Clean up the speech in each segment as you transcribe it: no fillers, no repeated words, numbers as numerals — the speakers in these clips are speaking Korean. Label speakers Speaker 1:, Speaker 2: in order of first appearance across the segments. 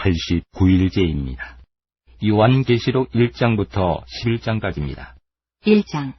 Speaker 1: 89일째입니다. 요한계시록 1장부터 11장까지입니다.
Speaker 2: 1장.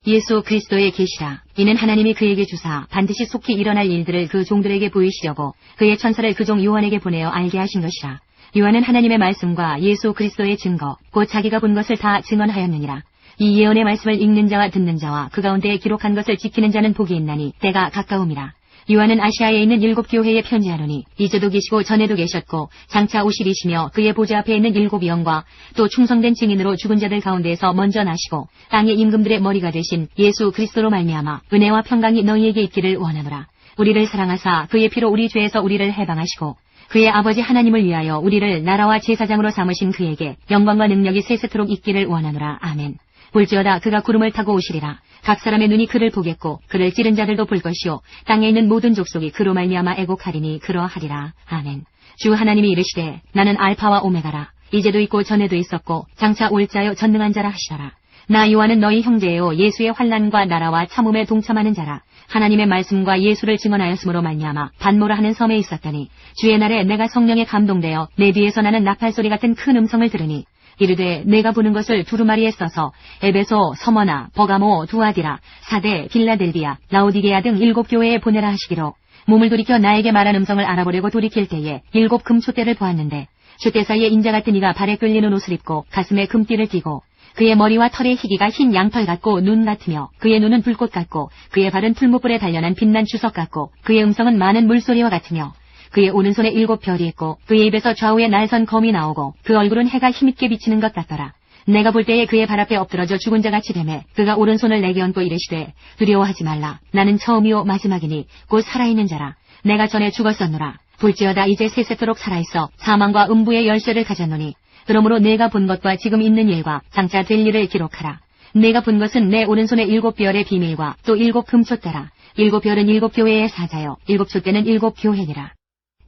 Speaker 2: 예수 그리스도의 계시라. 이는 하나님이 그에게 주사 반드시 속히 일어날 일들을 그 종들에게 보이시려고 그의 천사를 그 종 요한에게 보내어 알게 하신 것이라. 요한은 하나님의 말씀과 예수 그리스도의 증거 곧 자기가 본 것을 다 증언하였느니라. 이 예언의 말씀을 읽는 자와 듣는 자와 그 가운데에 기록한 것을 지키는 자는 복이 있나니 때가 가까움이라. 요한은 아시아에 있는 7 교회에 편지하노니 이제도 계시고 전에도 계셨고 장차 오시리시며 그의 보좌 앞에 있는 7 영과 또 충성된 증인으로 죽은 자들 가운데에서 먼저 나시고 땅의 임금들의 머리가 되신 예수 그리스도로 말미암아 은혜와 평강이 너희에게 있기를 원하노라. 우리를 사랑하사 그의 피로 우리 죄에서 우리를 해방하시고 그의 아버지 하나님을 위하여 우리를 나라와 제사장으로 삼으신 그에게 영광과 능력이 세세토록 있기를 원하노라. 아멘. 볼지어다 그가 구름을 타고 오시리라. 각 사람의 눈이 그를 보겠고 그를 찌른 자들도 볼 것이요 땅에 있는 모든 족속이 그로 말미암아 애곡하리니 그러하리라. 아멘. 주 하나님이 이르시되 나는 알파와 오메가라. 이제도 있고 전에도 있었고 장차 올 자요 전능한 자라 하시더라. 나 요한은 너희 형제요 예수의 환난과 나라와 참음에 동참하는 자라. 하나님의 말씀과 예수를 증언하였으므로 말미암아 반모라 하는 섬에 있었더니 주의 날에 내가 성령에 감동되어 내 뒤에서 나는 나팔소리 같은 큰 음성을 들으니 이르되 내가 보는 것을 두루마리에 써서 에베소, 서머나, 버가모, 두아디라, 사데, 빌라델비아, 라오디게아 등 7 교회에 보내라 하시기로 몸을 돌이켜 나에게 말한 음성을 알아보려고 돌이킬 때에 7 금촛대를 보았는데 촛대 사이에 인자 같은 이가 발에 끌리는 옷을 입고 가슴에 금띠를 띠고 그의 머리와 털의 희기가 흰 양털 같고 눈 같으며 그의 눈은 불꽃 같고 그의 발은 풀무불에 단련한 빛난 주석 같고 그의 음성은 많은 물소리와 같으며 그의 오른손에 7 별이 있고 그의 입에서 좌우에 날선 검이 나오고 그 얼굴은 해가 힘있게 비치는 것 같더라. 내가 볼 때에 그의 발 앞에 엎드러져 죽은 자같이 되매 그가 오른손을 내게 얹고 이르시되 두려워하지 말라. 나는 처음이요 마지막이니 곧 살아있는 자라. 내가 전에 죽었었노라. 볼지어다 이제 세세토록 살아있어 사망과 음부의 열쇠를 가졌노니 그러므로 내가 본 것과 지금 있는 일과 장차 될 일을 기록하라. 내가 본 것은 내 오른손에 7 별의 비밀과 또 7 금촛대라. 7 별은 7 교회의 사자요 7 촛대는 7 교회니라.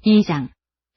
Speaker 2: 2장.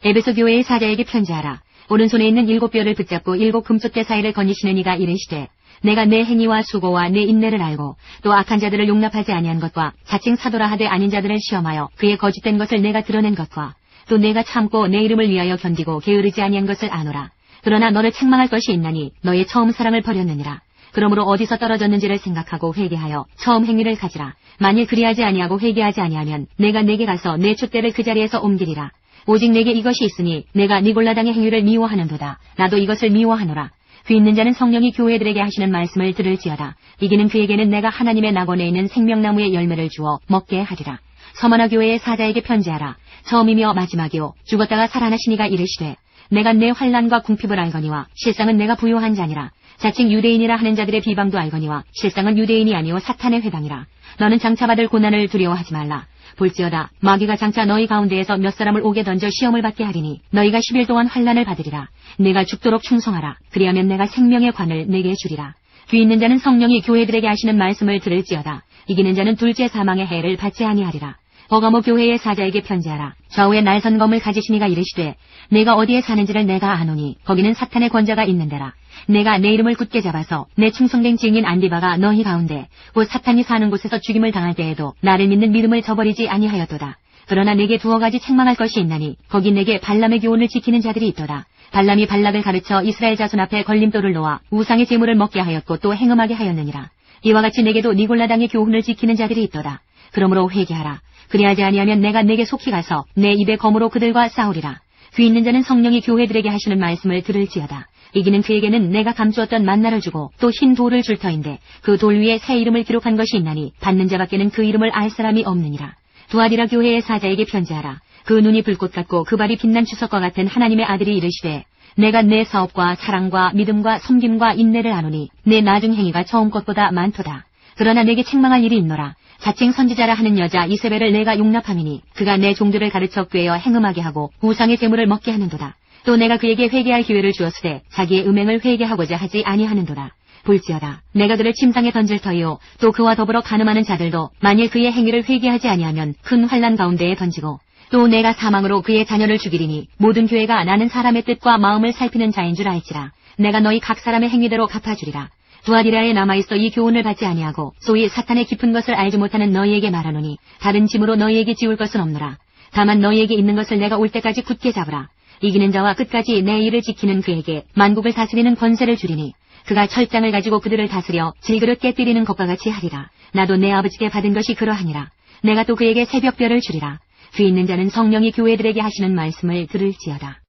Speaker 2: 에베소 교회의 사자에게 편지하라. 오른손에 있는 7 별을 붙잡고 7 금촛대 사이를 거니시는 이가 이르시되 내가 내 행위와 수고와 내 인내를 알고 또 악한 자들을 용납하지 아니한 것과 자칭 사도라 하되 아닌 자들을 시험하여 그의 거짓된 것을 내가 드러낸 것과 또 내가 참고 내 이름을 위하여 견디고 게으르지 아니한 것을 아노라. 그러나 너를 책망할 것이 있나니 너의 처음 사랑을 버렸느니라. 그러므로 어디서 떨어졌는지를 생각하고 회개하여 처음 행위를 가지라. 만일 그리하지 아니하고 회개하지 아니하면 내가 내게 가서 내 촛대를 그 자리에서 옮기리라. 오직 내게 이것이 있으니 내가 니골라당의 행위를 미워하는도다. 나도 이것을 미워하노라. 귀 있는 자는 성령이 교회들에게 하시는 말씀을 들을지어다. 이기는 그에게는 내가 하나님의 낙원에 있는 생명나무의 열매를 주어 먹게 하리라. 서머나 교회의 사자에게 편지하라. 처음이며 마지막이요 죽었다가 살아나신 이가 이르시되 내가 내 환난과 궁핍을 알거니와 실상은 내가 부요한 자니라. 자칭 유대인이라 하는 자들의 비방도 알거니와 실상은 유대인이 아니오 사탄의 회당이라. 너는 장차 받을 고난을 두려워하지 말라. 볼지어다 마귀가 장차 너희 가운데에서 몇 사람을 옥에 던져 시험을 받게 하리니 너희가 10일 동안 환난을 받으리라. 내가 죽도록 충성하라. 그리하면 내가 생명의 관을 내게 주리라. 귀 있는 자는 성령이 교회들에게 하시는 말씀을 들을지어다. 이기는 자는 둘째 사망의 해를 받지 아니하리라. 버가모 교회의 사자에게 편지하라. 좌우에 날선 검을 가지신 이가 이르시되 내가 어디에 사는지를 내가 아노니 거기는 사탄의 권자가 있는 데라. 내가 내 이름을 굳게 잡아서 내 충성된 증인 안디바가 너희 가운데 곧 사탄이 사는 곳에서 죽임을 당할 때에도 나를 믿는 믿음을 저버리지 아니하였도다. 그러나 내게 2 가지 책망할 것이 있나니 거기 내게 발람의 교훈을 지키는 자들이 있도다. 발람이 발락을 가르쳐 이스라엘 자손 앞에 걸림돌을 놓아 우상의 제물을 먹게 하였고 또 행음하게 하였느니라. 이와 같이 내게도 니골라당의 교훈을 지키는 자들이 있도다. 그러므로 회개하라. 그리하지 아니하면 내가 내게 속히 가서 내 입의 검으로 그들과 싸우리라. 귀 있는 자는 성령이 교회들에게 하시는 말씀을 들을지어다. 이기는 그에게는 내가 감추었던 만나를 주고 또 흰 돌을 줄 터인데 그 돌 위에 새 이름을 기록한 것이 있나니 받는 자밖에는 그 이름을 알 사람이 없느니라. 두아디라 교회의 사자에게 편지하라. 그 눈이 불꽃 같고 그 발이 빛난 주석과 같은 하나님의 아들이 이르시되 내가 내 사업과 사랑과 믿음과 섬김과 인내를 아노니 내 나중 행위가 처음 것보다 많도다. 그러나 내게 책망할 일이 있노라. 자칭 선지자라 하는 여자 이세벨을 내가 용납함이니 그가 내 종들을 가르쳐 꾀어 행음하게 하고 우상의 제물을 먹게 하는도다. 또 내가 그에게 회개할 기회를 주었으되 자기의 음행을 회개하고자 하지 아니하는도다. 볼지어다 내가 그를 침상에 던질 터이요 또 그와 더불어 간음하는 자들도 만일 그의 행위를 회개하지 아니하면 큰 환난 가운데에 던지고 또 내가 사망으로 그의 자녀를 죽이리니 모든 교회가 나는 사람의 뜻과 마음을 살피는 자인 줄 알지라. 내가 너희 각 사람의 행위대로 갚아주리라. 두아디라에 남아있어 이 교훈을 받지 아니하고 소위 사탄의 깊은 것을 알지 못하는 너희에게 말하노니 다른 짐으로 너희에게 지울 것은 없노라. 다만 너희에게 있는 것을 내가 올 때까지 굳게 잡으라. 이기는 자와 끝까지 내 일을 지키는 그에게 만국을 다스리는 권세를 주리니 그가 철장을 가지고 그들을 다스려 질그릇 깨뜨리는 것과 같이 하리라. 나도 내 아버지께 받은 것이 그러하니라. 내가 또 그에게 새벽별을 주리라. 귀 있는 자는 성령이 교회들에게 하시는 말씀을 들을지어다.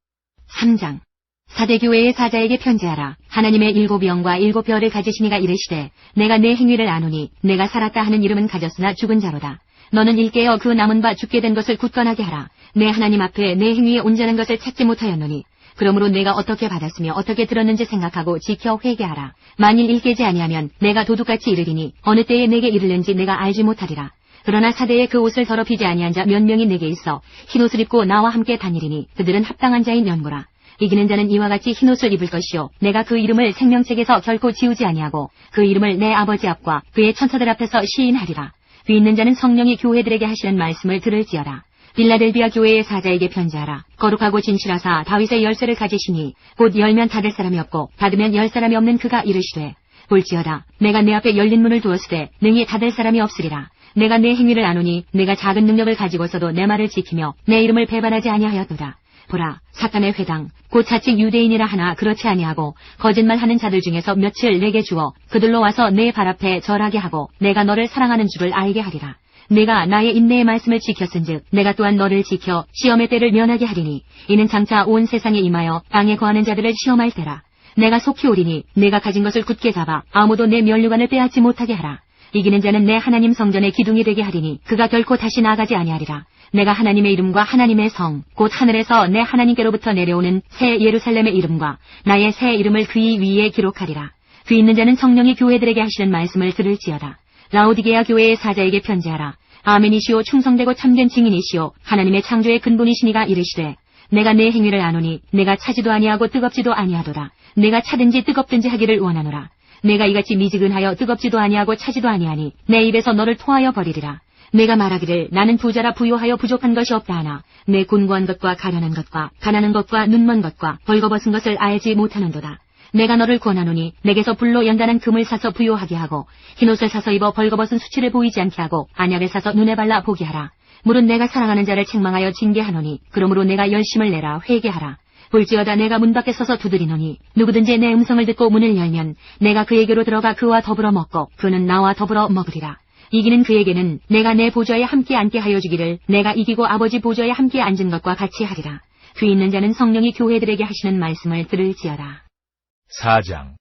Speaker 2: 3장. 사대교회의 사자에게 편지하라. 하나님의 7영과 7별을 가지시니가 이르시되 내가 내 행위를 아노니 내가 살았다 하는 이름은 가졌으나 죽은 자로다. 너는 일깨어 그 남은 바 죽게 된 것을 굳건하게 하라. 내 하나님 앞에 내 행위에 온전한 것을 찾지 못하였노니 그러므로 내가 어떻게 받았으며 어떻게 들었는지 생각하고 지켜 회개하라. 만일 일깨지 아니하면 내가 도둑같이 이르리니 어느 때에 내게 이르는지 내가 알지 못하리라. 그러나 사대에 그 옷을 더럽히지 아니한 자 몇 명이 내게 있어 흰옷을 입고 나와 함께 다니리니 그들은 합당한 자인 연고라. 이기는 자는 이와 같이 흰옷을 입을 것이요 내가 그 이름을 생명책에서 결코 지우지 아니하고 그 이름을 내 아버지 앞과 그의 천사들 앞에서 시인하리라. 귀 있는 자는 성령이 교회들에게 하시는 말씀을 들을지어다. 빌라델비아 교회의 사자에게 편지하라. 거룩하고 진실하사 다윗의 열쇠를 가지시니 곧 열면 닫을 사람이 없고 닫으면 열 사람이 없는 그가 이르시되 볼지어다 내가 내 앞에 열린 문을 두었으되 능히 닫을 사람이 없으리라. 내가 내 행위를 아노니 내가 작은 능력을 가지고서도 내 말을 지키며 내 이름을 배반하지 아니하였도다. 보라, 사탄의 회당, 곧 자칭 유대인이라 하나 그렇지 아니하고 거짓말하는 자들 중에서 몇을 내게 주어 그들로 와서 내 발 앞에 절하게 하고 내가 너를 사랑하는 줄을 알게 하리라. 내가 나의 인내의 말씀을 지켰은즉 내가 또한 너를 지켜 시험의 때를 면하게 하리니 이는 장차 온 세상에 임하여 땅에 거하는 자들을 시험할 때라. 내가 속히 오리니 내가 가진 것을 굳게 잡아 아무도 내 면류관을 빼앗지 못하게 하라. 이기는 자는 내 하나님 성전의 기둥이 되게 하리니 그가 결코 다시 나가지 아니하리라. 내가 하나님의 이름과 하나님의 성, 곧 하늘에서 내 하나님께로부터 내려오는 새 예루살렘의 이름과 나의 새 이름을 그의 위에 기록하리라. 귀 있는 자는 성령이 교회들에게 하시는 말씀을 들을지어다. 라오디게아 교회의 사자에게 편지하라. 아멘이시오 충성되고 참된 증인이시오 하나님의 창조의 근본이시니가 이르시되 내가 내 행위를 아노니 내가 차지도 아니하고 뜨겁지도 아니하도다. 내가 차든지 뜨겁든지 하기를 원하노라. 내가 이같이 미지근하여 뜨겁지도 아니하고 차지도 아니하니 내 입에서 너를 토하여 버리리라. 내가 말하기를 나는 부자라 부요하여 부족한 것이 없다 하나 내 곤고한 것과 가련한 것과 가난한 것과 눈먼 것과 벌거벗은 것을 알지 못하는도다. 내가 너를 권하노니 내게서 불로 연단한 금을 사서 부요하게 하고 흰옷을 사서 입어 벌거벗은 수치를 보이지 않게 하고 안약을 사서 눈에 발라 보게 하라. 물은 내가 사랑하는 자를 책망하여 징계하노니 그러므로 내가 열심을 내라 회개하라. 볼지어다 내가 문 밖에 서서 두드리노니 누구든지 내 음성을 듣고 문을 열면 내가 그에게로 들어가 그와 더불어 먹고 그는 나와 더불어 먹으리라. 이기는 그에게는 내가 내 보좌에 함께 앉게 하여 주기를 내가 이기고 아버지 보좌에 함께 앉은 것과 같이 하리라. 귀 있는 자는 성령이 교회들에게 하시는 말씀을 들을지어다.
Speaker 3: 4장.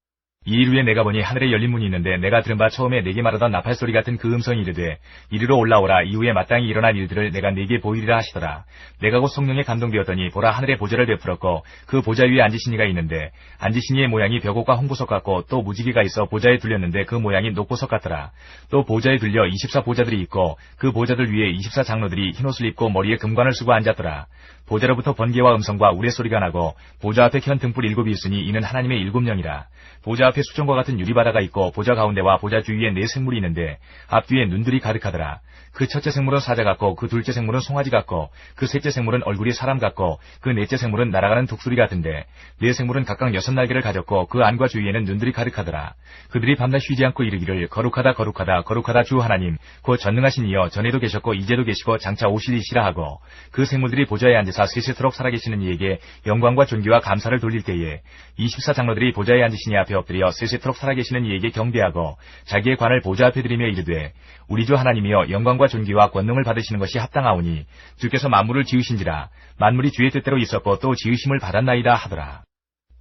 Speaker 3: 이 일 후에 내가 보니 하늘에 열린 문이 있는데 내가 들은 바 처음에 내게 말하던 나팔소리 같은 그 음성이 이르되 이리로 올라오라. 이후에 마땅히 일어날 일들을 내가 네게 보이리라 하시더라. 내가 곧 성령에 감동되었더니 보라 하늘에 보좌를 베풀었고 그 보좌 위에 앉으신 이가 있는데 앉으신 이의 모양이 벽옥과 홍보석 같고 또 무지개가 있어 보좌에 둘렸는데 그 모양이 녹보석 같더라. 또 보좌에 둘려 24보좌들이 있고 그 보좌들 위에 24장로들이 흰옷을 입고 머리에 금관을 쓰고 앉았더라. 보좌로부터 번개와 음성과 우레소리가 나고 보좌 앞에 켠 등불 7이 있으니 이는 하나님의 7영이라. 보좌 앞에 수정과 같은 유리바다가 있고 보좌 가운데와 보좌 주위에 4생물이 있는데 앞뒤에 눈들이 가득하더라. 그 첫째 생물은 사자 같고 그 둘째 생물은 송아지 같고 그 셋째 생물은 얼굴이 사람 같고 그 넷째 생물은 날아가는 독수리 같은데 네 생물은 각각 6날개를 가졌고 그 안과 주위에는 눈들이 가득하더라. 그들이 밤낮 쉬지 않고 이르기를 거룩하다 거룩하다 거룩하다 주 하나님 곧 전능하신 이여 전에도 계셨고 이제도 계시고 장차 오실이시라 하고 그 생물들이 보좌에 앉으사 세세토록 살아계시는 이에게 영광과 존귀와 감사를 돌릴 때에 24장로들이 보좌에 앉으신 이 앞에 엎드려 세세토록 살아계시는 이에게 경배하고 자기의 관을 보좌 앞에 드리며 이르되 우리 주 하나님이여 영광과 존귀와 권능을 받으시는 것이 합당하오니 주께서 만물을 지으신지라 만물이 주의 뜻대로 있었고 또 지으심을 받았나이다 하더라.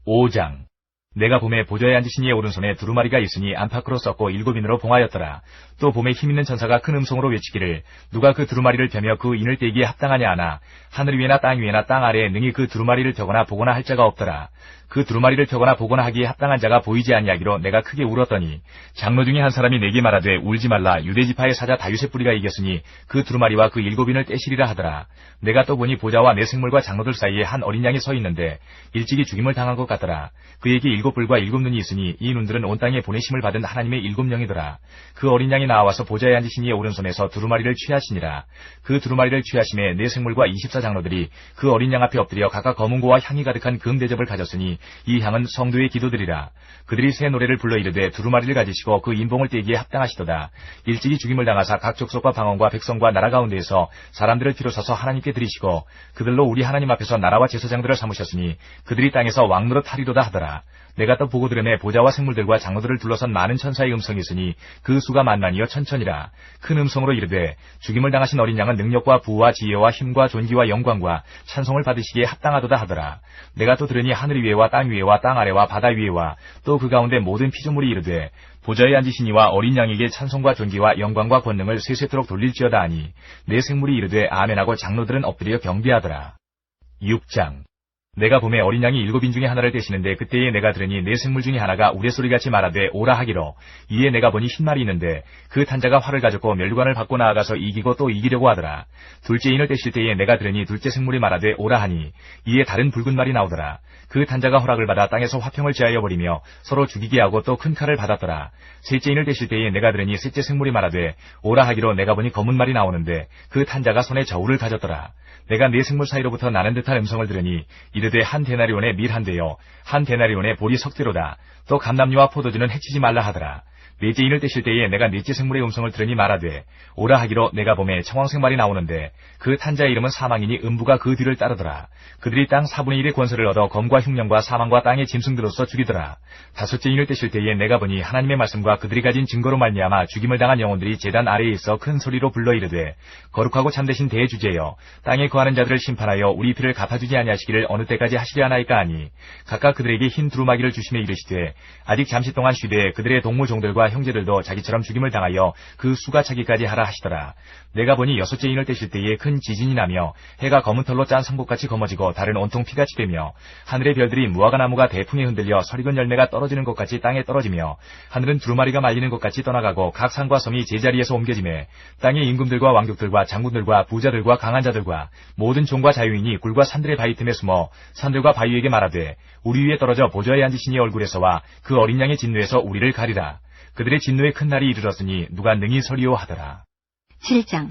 Speaker 3: 5장. 내가 봄에 보좌에 앉으신 이의 오른손에 두루마리가 있으니 안팎으로 썩고 7인으로 봉하였더라. 또 봄에 힘있는 천사가 큰 음성으로 외치기를 누가 그 두루마리를 펴며 그 인을 떼기에 합당하냐 하나 하늘 위에나 땅 위에나 땅 아래에 능히 그 두루마리를 펴거나 보거나 할 자가 없더라. 그 두루마리를 펴거나 보거나 하기에 합당한 자가 보이지 아니하기로 내가 크게 울었더니 장로 중에 한 사람이 내게 말하되 울지 말라. 유대지파의 사자 다윗의 뿌리가 이겼으니 그 두루마리와 그 7인을 떼시리라 하더라. 내가 또 보니 보좌와 내 생물과 장로들 사이에 한 어린 양이 서 있는데 일찍이 죽임을 당한 것 같더라. 그에게 7뿔과 7눈이 있으니 이 눈들은 온 땅에 보내심을 받은 하나님의 7영이더라. 그 어린 양이 나와서 보좌에 앉으신 이의 오른손에서 두루마리를 취하시니라. 그 두루마리를 취하심에 내 생물과 24장로들이 그 어린 양 앞에 엎드려 각각 검은고와 향이 가득한 금 대접을 가졌으니 하시니 이 향은 성도의 기도들이라. 그들이 새 노래를 불러 이르되 두루마리를 가지시고 그 인봉을 떼기에 합당하시도다. 일찍이 죽임을 당하사 각 족속과 방언과 백성과 나라 가운데에서 사람들을 비로소서 하나님께 드리시고 그들로 우리 하나님 앞에서 나라와 제사장들을 삼으셨으니 그들이 땅에서 왕노릇 하리로다 하더라. 내가 또 보고 들음에 보좌와 생물들과 장로들을 둘러선 많은 천사의 음성이 있으니 그 수가 만만이여 천천이라. 큰 음성으로 이르되 죽임을 당하신 어린 양은 능력과 부와 지혜와 힘과 존귀와 영광과 찬송을 받으시기에 합당하도다 하더라. 내가 또 들으니 하늘 위에와 땅 위에와 땅 아래와 바다 위에와 또 그 가운데 모든 피조물이 이르되 보좌에 앉으신 이와 어린 양에게 찬송과 존귀와 영광과 권능을 세세토록 돌릴지어다 하니 내 생물이 이르되 아멘하고 장로들은 엎드려 경배하더라. 6장. 내가 봄에 어린 양이 7인 중에 하나를 떼시는데 그때에 내가 들으니 내 생물 중에 하나가 우레소리같이 말하되 오라 하기로. 이에 내가 보니 흰말이 있는데 그 탄자가 활을 가졌고 멸관을 받고 나아가서 이기고 또 이기려고 하더라. 둘째 인을 떼실 때에 내가 들으니 둘째 생물이 말하되 오라 하니 이에 다른 붉은 말이 나오더라. 그 탄자가 허락을 받아 땅에서 화평을 제하여 버리며 서로 죽이게 하고 또 큰 칼을 받았더라. 셋째 인을 떼실 때에 내가 들으니 셋째 생물이 말하되 오라 하기로 내가 보니 검은 말이 나오는데 그 탄자가 손에 저울을 가졌더라. 내가 네 생물 사이로부터 나는 듯한 음성을 들으니 이르되 한 데나리온의 밀 한 대요 한 데나리온의 보리 석 대로다. 또 감람류와 포도주는 해치지 말라 하더라. 넷째 인을 떼실 때에 내가 넷째 생물의 음성을 들으니 말하되 오라 하기로 내가 봄에 청황색 말이 나오는데 그 탄자의 이름은 사망이니 음부가 그 뒤를 따르더라. 그들이 땅 4분의 1의 권세를 얻어 검과 흉령과 사망과 땅의 짐승들로서 죽이더라. 다섯째 인을 떼실 때에 내가 보니 하나님의 말씀과 그들이 가진 증거로 말미암아 죽임을 당한 영혼들이 제단 아래에 있어 큰 소리로 불러 이르되 거룩하고 참되신 대주제여 땅에 거하는 자들을 심판하여 우리 피를 갚아주지 아니하시기를 어느 때까지 하시려 하나이까 하니 각각 그들에게 흰 두루마기를 주시며 이르시되 아직 잠시 동안 쉬되 그들의 동무 종들과 형제들도 자기처럼 죽임을 당하여 그 수가 차기까지 하라 하시더라. 내가 보니 여섯째 인을 떼실 때에 큰 지진이 나며 해가 검은 털로 짠 성곡같이 검어지고 달은 온통 피같이 되며 하늘의 별들이 무화과 나무가 대풍에 흔들려 설익은 열매가 떨어지는 것 같이 땅에 떨어지며 하늘은 두루마리가 말리는 것 같이 떠나가고 각 산과 섬이 제자리에서 옮겨지매 땅의 임금들과 왕족들과 장군들과 부자들과 강한 자들과 모든 종과 자유인이 굴과 산들의 바위 틈에 숨어 산들과 바위에게 말하되 우리 위에 떨어져 보좌에 앉으신 이 얼굴에서와 그 어린 양의 진노에서 우리를 가리라. 그들의 진노의 큰 날이 이르렀으니 누가 능히 서리오 하더라.
Speaker 2: 7장.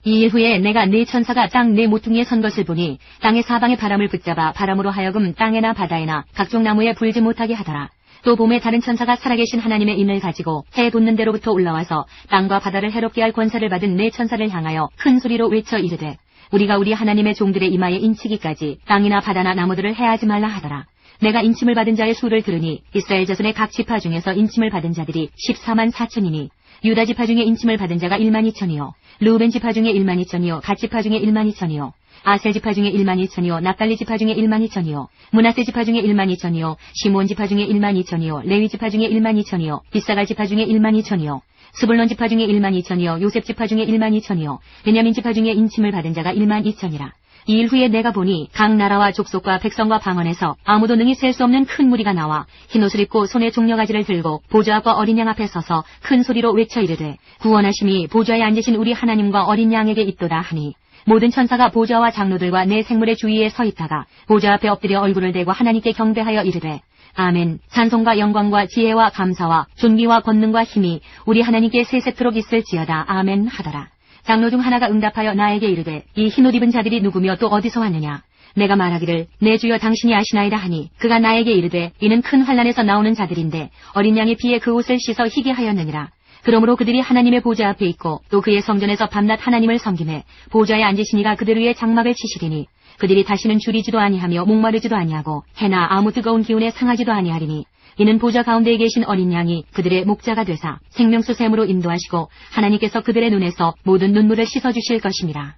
Speaker 2: 이일 후에 내가 네 천사가 땅 네 모퉁이에 선 것을 보니 땅의 사방의 바람을 붙잡아 바람으로 하여금 땅에나 바다에나 각종 나무에 불지 못하게 하더라. 또 봄에 다른 천사가 살아계신 하나님의 인을 가지고 해 돋는 데로부터 올라와서 땅과 바다를 해롭게 할 권세를 받은 네 천사를 향하여 큰 소리로 외쳐 이르되 우리가 우리 하나님의 종들의 이마에 인치기까지 땅이나 바다나 나무들을 해하지 말라 하더라. 내가 인침을 받은 자의 수를 들으니 이스라엘 자손의 각 지파 중에서 인침을 받은 자들이 14만 4천이니 유다 지파 중에 인침을 받은 자가 1만 2천이요 르우벤 지파 중에 1만 2천이요 갓 지파 중에 1만 2천이요 아셀 지파 중에 1만 2천이요 납달리 지파 중에 1만 2천이요 므낫세 지파 중에 1만 2천이요 시므온 지파 중에 1만 2천이요 레위 지파 중에 1만 2천이요 이사갈 지파 중에 1만 2천이요 스불론 지파 중에 1만 2천이요 요셉 지파 중에 1만 2천이요 베냐민 지파 중에 인침을 받은 자가 1만 2천이라. 이 일 후에 내가 보니 각 나라와 족속과 백성과 방언에서 아무도 능히 셀 수 없는 큰 무리가 나와 흰옷을 입고 손에 종려가지를 들고 보좌 앞과 어린 양 앞에 서서 큰 소리로 외쳐 이르되 구원하심이 보좌에 앉으신 우리 하나님과 어린 양에게 있도다 하니 모든 천사가 보좌와 장로들과 내 생물의 주위에 서 있다가 보좌 앞에 엎드려 얼굴을 대고 하나님께 경배하여 이르되 아멘. 찬송과 영광과 지혜와 감사와 존귀와 권능과 힘이 우리 하나님께 세세토록 있을지어다. 아멘 하더라. 장로 중 하나가 응답하여 나에게 이르되 이 흰옷 입은 자들이 누구며 또 어디서 왔느냐. 내가 말하기를 내 주여 당신이 아시나이다 하니 그가 나에게 이르되 이는 큰 환난에서 나오는 자들인데 어린 양의 피에 그 옷을 씻어 희게 하였느니라. 그러므로 그들이 하나님의 보좌 앞에 있고 또 그의 성전에서 밤낮 하나님을 섬기매 보좌에 앉으시니가 그들 위에 장막을 치시리니 그들이 다시는 줄이지도 아니하며 목마르지도 아니하고 해나 아무 뜨거운 기운에 상하지도 아니하리니 이는 보좌 가운데에 계신 어린 양이 그들의 목자가 되사 생명수 샘으로 인도하시고 하나님께서 그들의 눈에서 모든 눈물을 씻어주실 것입니다.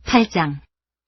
Speaker 2: 8장.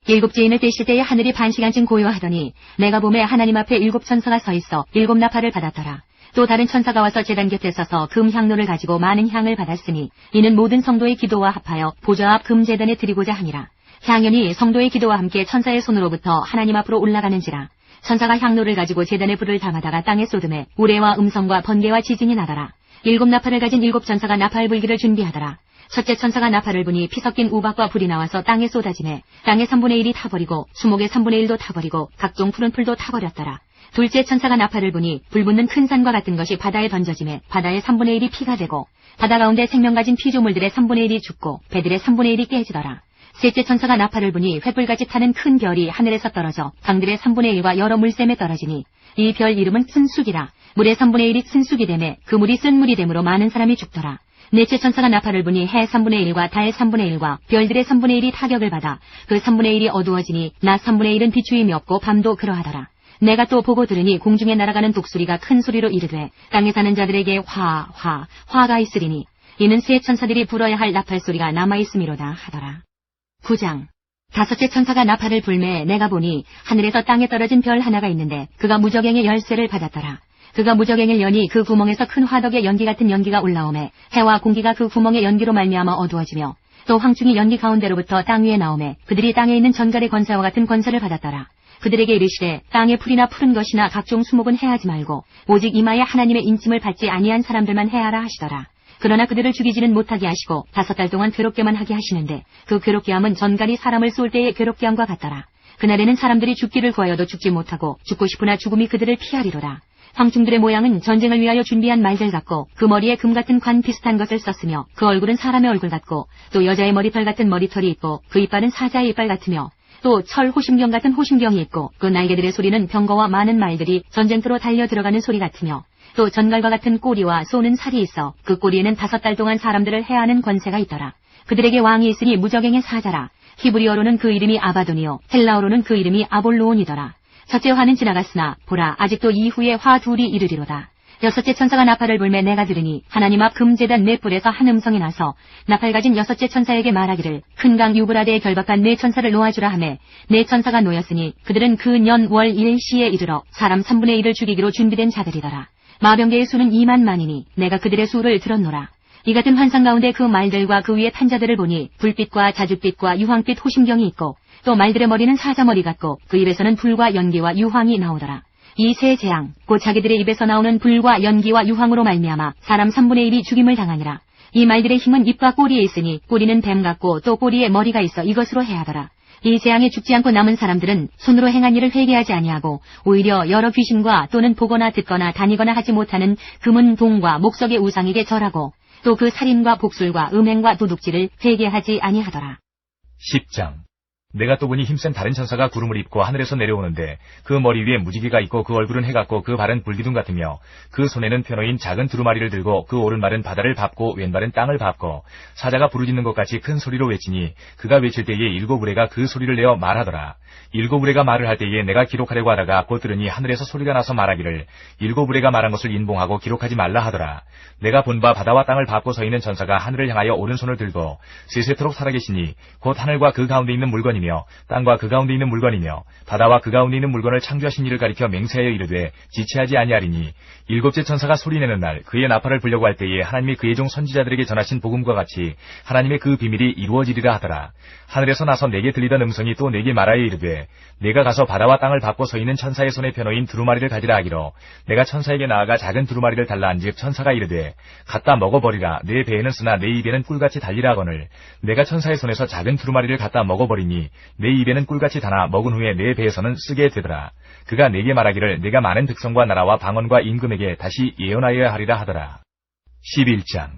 Speaker 2: 일곱째 인을 떼실 때에 하늘이 반시간쯤 고요하더니 내가 보매 하나님 앞에 7 천사가 서 있어 7 나팔을 받았더라. 또 다른 천사가 와서 제단 곁에 서서 금 향로를 가지고 많은 향을 받았으니 이는 모든 성도의 기도와 합하여 보좌 앞 금 제단에 드리고자 하니라. 향연이 성도의 기도와 함께 천사의 손으로부터 하나님 앞으로 올라가는지라. 천사가 향로를 가지고 제단에 불을 담아다가 땅에 쏟음에 우레와 음성과 번개와 지진이 나더라. 7 나팔을 가진 7 천사가 나팔 불기를 준비하더라. 첫째 천사가 나팔을 부니 피 섞인 우박과 불이 나와서 땅에 쏟아지매 땅의 3분의 1이 타버리고 수목의 3분의 1도 타버리고 각종 푸른 풀도 타버렸더라. 둘째 천사가 나팔을 부니 불 붙는 큰 산과 같은 것이 바다에 던져지매 바다의 3분의 1이 피가 되고 바다 가운데 생명 가진 피조물들의 3분의 1이 죽고 배들의 3분의 1이 깨지더라. 셋째 천사가 나팔을 부니 횃불같이 타는 큰 별이 하늘에서 떨어져 강들의 3분의 1과 여러 물샘에 떨어지니 이 별 이름은 쓴쑥이라. 물의 3분의 1이 쓴쑥이 되매 그 물이 쓴 물이 되므로 많은 사람이 죽더라. 넷째 천사가 나팔을 부니 해 3분의 1과 달 3분의 1과 별들의 3분의 1이 타격을 받아 그 3분의 1이 어두워지니 낮 3분의 1은 비추임이 없고 밤도 그러하더라. 내가 또 보고 들으니 공중에 날아가는 독수리가 큰 소리로 이르되 땅에 사는 자들에게 화가 있으리니 이는 세 천사들이 불어야 할 나팔 소리가 남아있음이로다 하더라. 9장. 다섯째 천사가 나팔을 불매 내가 보니 하늘에서 땅에 떨어진 별 하나가 있는데 그가 무저갱의 열쇠를 받았더라. 그가 무저갱을 여니 그 구멍에서 큰 화덕의 연기 같은 연기가 올라오매 해와 공기가 그 구멍의 연기로 말미암아 어두워지며 또 황충이 연기 가운데로부터 땅 위에 나오매 그들이 땅에 있는 전갈의 권세와 같은 권세를 받았더라. 그들에게 이르시되 땅의 풀이나 푸른 것이나 각종 수목은 해하지 말고 오직 이마에 하나님의 인침을 받지 아니한 사람들만 해하라 하시더라. 그러나 그들을 죽이지는 못하게 하시고 5달 동안 괴롭게만 하게 하시는데 그 괴롭게 함은 전갈이 사람을 쏠 때의 괴롭게 함과 같더라. 그날에는 사람들이 죽기를 구하여도 죽지 못하고 죽고 싶으나 죽음이 그들을 피하리로라. 황충들의 모양은 전쟁을 위하여 준비한 말들 같고 그 머리에 금 같은 관 비슷한 것을 썼으며 그 얼굴은 사람의 얼굴 같고 또 여자의 머리털 같은 머리털이 있고 그 이빨은 사자의 이빨 같으며 또 철 호심경 같은 호심경이 있고 그 날개들의 소리는 병거와 많은 말들이 전쟁터로 달려 들어가는 소리 같으며 또 전갈과 같은 꼬리와 쏘는 살이 있어 그 꼬리에는 5달 동안 사람들을 해하는 권세가 있더라. 그들에게 왕이 있으니 무저갱의 사자라. 히브리어로는 그 이름이 아바돈이요 헬라어로는 그 이름이 아볼로온이더라. 첫째 화는 지나갔으나 보라 아직도 이후에 화 둘이 이르리로다. 여섯째 천사가 나팔을 불매 내가 들으니 하나님 앞 금제단 네 뿔에서 한 음성이 나서 나팔 가진 여섯째 천사에게 말하기를 큰 강 유브라데에 결박한 네 천사를 놓아주라 하매 네 천사가 놓였으니 그들은 그 년 월 일시에 이르러 사람 3분의 1을 죽이기로 준비된 자들이더라. 마병계의 수는 2만만이니 내가 그들의 수를 들었노라. 이 같은 환상 가운데 그 말들과 그 위에 탄 자들을 보니 불빛과 자줏빛과 유황빛 호심경이 있고 또 말들의 머리는 사자머리 같고 그 입에서는 불과 연기와 유황이 나오더라. 이 세 재앙 곧 자기들의 입에서 나오는 불과 연기와 유황으로 말미암아 사람 3분의 1이 죽임을 당하니라. 이 말들의 힘은 입과 꼬리에 있으니 꼬리는 뱀 같고 또 꼬리에 머리가 있어 이것으로 해하더라. 이 재앙에 죽지 않고 남은 사람들은 손으로 행한 일을 회개하지 아니하고 오히려 여러 귀신과 또는 보거나 듣거나 다니거나 하지 못하는 금은 동과 목석의 우상에게 절하고 또 그 살인과 복술과 음행과 도둑질을 회개하지 아니하더라.
Speaker 3: 10장. 내가 또 보니 힘센 다른 천사가 구름을 입고 하늘에서 내려오는데 그 머리 위에 무지개가 있고 그 얼굴은 해 같고 그 발은 불기둥 같으며 그 손에는 표노인 작은 두루마리를 들고 그 오른발은 바다를 밟고 왼발은 땅을 밟고 사자가 부르짖는 것 같이 큰 소리로 외치니 그가 외칠 때에 7 우레가 그 소리를 내어 말하더라. 7 우레가 말을 할 때에 내가 기록하려고 하다가 곧 들으니 하늘에서 소리가 나서 말하기를 7 우레가 말한 것을 인봉하고 기록하지 말라 하더라. 내가 본 바 바다와 땅을 밟고 서 있는 천사가 하늘을 향하여 오른손을 들고 세세토록 살아계시니 곧 하늘과 그 가운데 있는 물건이며 땅과 그 가운데 있는 물건이며 바다와 그 가운데 있는 물건을 창조하신 이를 가리켜 맹세하여 이르되 지체하지 아니하리니 7째 천사가 소리내는 날 그의 나팔을 불려고 할 때에 하나님이 그의 종 선지자들에게 전하신 복음과 같이 하나님의 그 비밀이 이루어지리라 하더라. 하늘에서 나서 내게 들리던 음성이 또 내게 말하여 이르되 내가 가서 바다와 땅을 밟고 서 있는 천사의 손에 편호인 두루마리를 가지라 하기로 내가 천사에게 나아가 작은 두루마리를 달라 한즉 천사가 이르되 갖다 먹어버리라. 내 배에는 쓰나 내 입에는 꿀같이 달리라 하거늘 내가 천사의 손에서 작은 두루마리를 갖다 먹어버리니 내 입에는 꿀같이 다나 먹은 후에 내 배에서는 쓰게 되더라. 그가 내게 말하기를 내가 많은 백성과 나라와 방언과 임금에게 다시 예언하여야 하리라 하더라. 11장.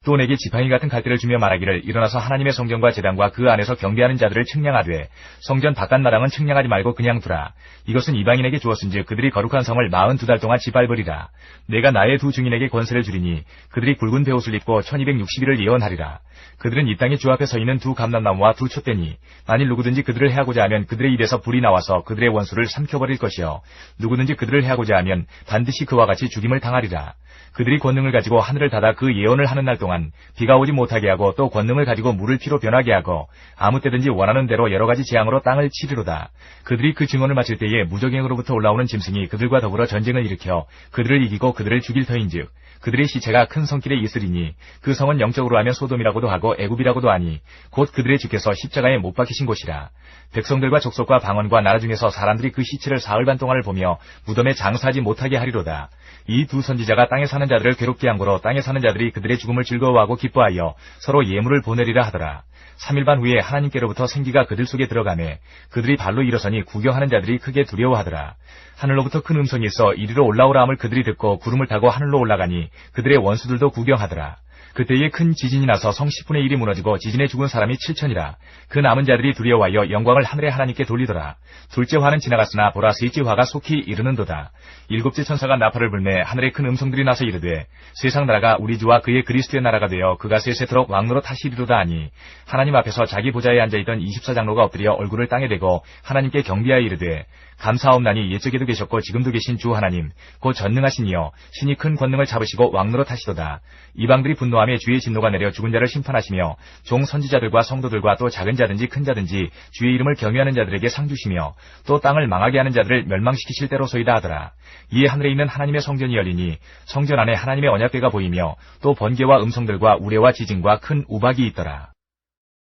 Speaker 3: 또 내게 지팡이 같은 갈대를 주며 말하기를 일어나서 하나님의 성전과 제단과 그 안에서 경배하는 자들을 측량하되 성전 바깥 마당은 측량하지 말고 그냥 두라. 이것은 이방인에게 주었은즉 그들이 거룩한 성을 42달 동안 짓밟으리라. 내가 나의 두 증인에게 권세를 주리니 그들이 굵은 베옷을 입고 1260일을 예언하리라. 그들은 이 땅에 주 앞에 서 있는 두 감람나무와 두 촛대니 만일 누구든지 그들을 해하고자 하면 그들의 입에서 불이 나와서 그들의 원수를 삼켜버릴 것이요 누구든지 그들을 해하고자 하면 반드시 그와 같이 죽임을 당하리라. 그들이 권능을 가지고 하늘을 닫아 그 예언을 하는 날 동안 비가 오지 못하게 하고 또 권능을 가지고 물을 피로 변하게 하고 아무 때든지 원하는 대로 여러 가지 재앙으로 땅을 치리로다. 그들이 그 증언을 마칠 때에 무저갱으로부터 올라오는 짐승이 그들과 더불어 전쟁을 일으켜 그들을 이기고 그들을 죽일 터인즉 그들의 시체가 큰 성길에 있으리니 그 성은 영적으로 하면 소돔이라고도 하고 애굽이라고도 하니 곧 그들의 주께서 십자가에 못 박히신 곳이라. 백성들과 족속과 방언과 나라 중에서 사람들이 그 시체를 사흘 반 동안을 보며 무덤에 장사하지 못하게 하리로다. 이 두 선지자가 땅에 사는 자들을 괴롭게 한 거로 땅에 사는 자들이 그들의 죽음을 즐거워하고 기뻐하여 서로 예물을 보내리라 하더라. 3일 반 후에 하나님께로부터 생기가 그들 속에 들어가매 그들이 발로 일어서니 구경하는 자들이 크게 두려워하더라. 하늘로부터 큰 음성이 있어 이리로 올라오라 함을 그들이 듣고 구름을 타고 하늘로 올라가니 그들의 원수들도 구경하더라. 그때에 큰 지진이 나서 성 10분의 1이 무너지고 지진에 죽은 사람이 7천이라. 그 남은 자들이 두려워하여 영광을 하늘의 하나님께 돌리더라. 둘째 화는 지나갔으나 보라 셋째 화가 속히 이르는도다. 일곱째 천사가 나팔을 불매 하늘에 큰 음성들이 나서 이르되 세상 나라가 우리 주와 그의 그리스도의 나라가 되어 그가 세세토록 왕노릇 하시리로다 하니 하나님 앞에서 자기 보좌에 앉아있던 24장로가 엎드려 얼굴을 땅에 대고 하나님께 경배하여 이르되 감사하옵나니 옛적에도 계셨고 지금도 계신 주 하나님 곧 전능하신 이여 신이 큰 권능을 잡으시고 왕노릇 하시도다. 이방들이 분노하며 주의 진노가 내려 죽은 자를 심판하시며 종 선지자들과 성도들과 또 작은 자든지 큰 자든지 주의 이름을 경외하는 자들에게 상 주시며 또 땅을 망하게 하는 자들을 멸망시키실 때로소이다 하더라. 이에 하늘에 있는 하나님의 성전이 열리니 성전 안에 하나님의 언약궤가 보이며 또 번개와 음성들과 우레와 지진과 큰 우박이 있더라.